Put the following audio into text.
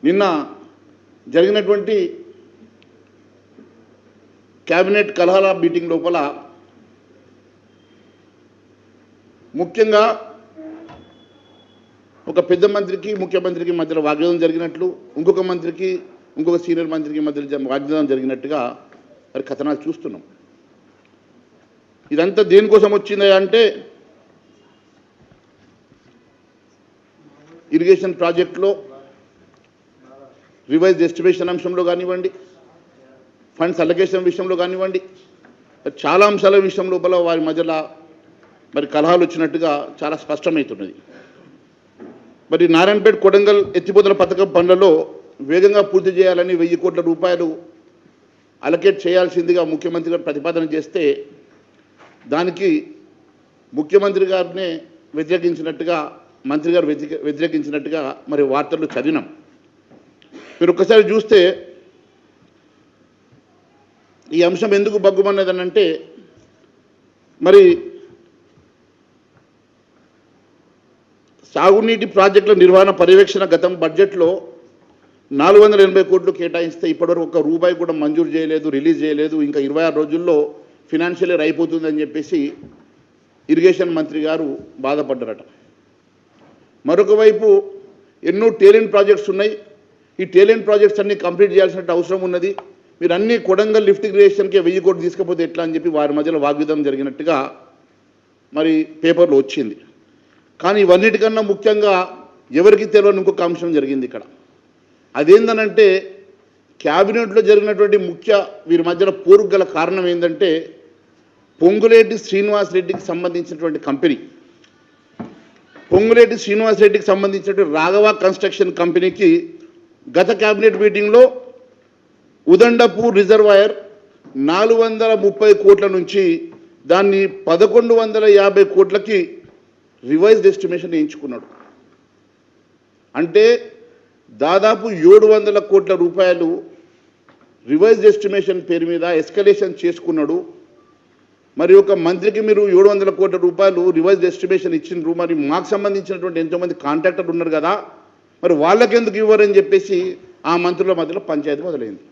నిన్న జరిగినటువంటి cabinet కలహాల meeting లోపల ముఖ్యంగా ఒక పెద్ద మంత్రికి ముఖ్యమంత్రికి మధ్యలో వాగ్వాదం జరిగినట్లు, ఇంకొక మంత్రికి ఇంకొక సీనియర్ మంత్రికి మధ్య వాగ్వాదం జరిగినట్టుగా మరి కథనాలు చూస్తున్నాం. ఇదంతా దేనికోసం వచ్చింది అంటే ఇరిగేషన్ ప్రాజెక్టులో రివైజ్ ఎస్టిమేషన్ అంశంలో కానివ్వండి, ఫండ్స్ అలొకేషన్ విషయంలో కానివ్వండి, చాలా అంశాల విషయం లోపల వారి మధ్యలో మరి కలహాలు వచ్చినట్టుగా చాలా స్పష్టమవుతున్నది. మరి నారాయణపేట కొడంగల్ ఎత్తిపోతల పథకం పనులలో వేగంగా పూర్తి చేయాలని 1000 కోట్ల రూపాయలు అలొకేట్ చేయాల్సిందిగా ముఖ్యమంత్రి గారు ప్రతిపాదన చేస్తే దానికి ముఖ్యమంత్రి గారినే వ్యతిరేకించినట్టుగా, మంత్రి గారు వ్యతిరేకించినట్టుగా మరి వార్తలు చదివినాం. మీరు ఒక్కసారి చూస్తే ఈ అంశం ఎందుకు బగ్గుమన్నదనంటే మరి సాగునీటి ప్రాజెక్టుల నిర్వహణ పర్యవేక్షణ గతం బడ్జెట్లో 480 కోట్లు కేటాయిస్తే ఇప్పటివరకు ఒక్క రూపాయి కూడా మంజూరు చేయలేదు, రిలీజ్ చేయలేదు. ఇంకా 26 రోజుల్లో ఫినాన్షియల్ ఇయర్ అయిపోతుందని చెప్పేసి ఇరిగేషన్ మంత్రి గారు బాధపడ్డారట. మరొక వైపు ఎన్నో టేలెంట్ ప్రాజెక్ట్స్ ఉన్నాయి. ఈ టేలెంట్ ప్రాజెక్ట్స్ అన్నీ కంప్లీట్ చేయాల్సిన అవసరం ఉన్నది. మీరు అన్ని కొడంగల్ లిఫ్ట్ ఇరిగేషన్కే 1000 కోట్లు తీసుకపోతే ఎట్లా అని చెప్పి వారి మధ్యలో వాగ్విదం జరిగినట్టుగా మరి పేపర్లో వచ్చింది. కానీ ఇవన్నిటికన్నా ముఖ్యంగా ఎవరికి తెలియని ఇంకొక అంశం జరిగింది ఇక్కడ. అదేందనంటే క్యాబినెట్లో జరిగినటువంటి వీరి మధ్యలో పోరుకు గల కారణం ఏంటంటే పొంగులేటి శ్రీనివాసరెడ్డికి సంబంధించినటువంటి కంపెనీ, పొంగులేటి శ్రీనివాసరెడ్డికి సంబంధించినటువంటి రాఘవ కన్స్ట్రక్షన్ కంపెనీకి గత క్యాబినెట్ మీటింగ్లో ఉదండపూర్ రిజర్వాయర్ 430 కోట్ల నుంచి దాన్ని 1150 కోట్లకి రివైజ్డ్ ఎస్టిమేషన్ వేయించుకున్నాడు. అంటే దాదాపు 700 కోట్ల రూపాయలు రివైజ్డ్ ఎస్టిమేషన్ పేరు మీద ఎస్కలేషన్ చేసుకున్నాడు. మరి ఒక మంత్రికి మీరు 700 కోట్ల రూపాయలు రివైజ్డ్ ఎస్టిమేషన్ ఇచ్చిండ్రు, మరి మాకు సంబంధించినటువంటి ఎంతోమంది కాంట్రాక్టర్లు ఉన్నారు కదా, మరి వాళ్ళకెందుకు ఇవ్వరని చెప్పేసి ఆ మంత్రుల మధ్యలో పంచాయతీ మొదలైంది.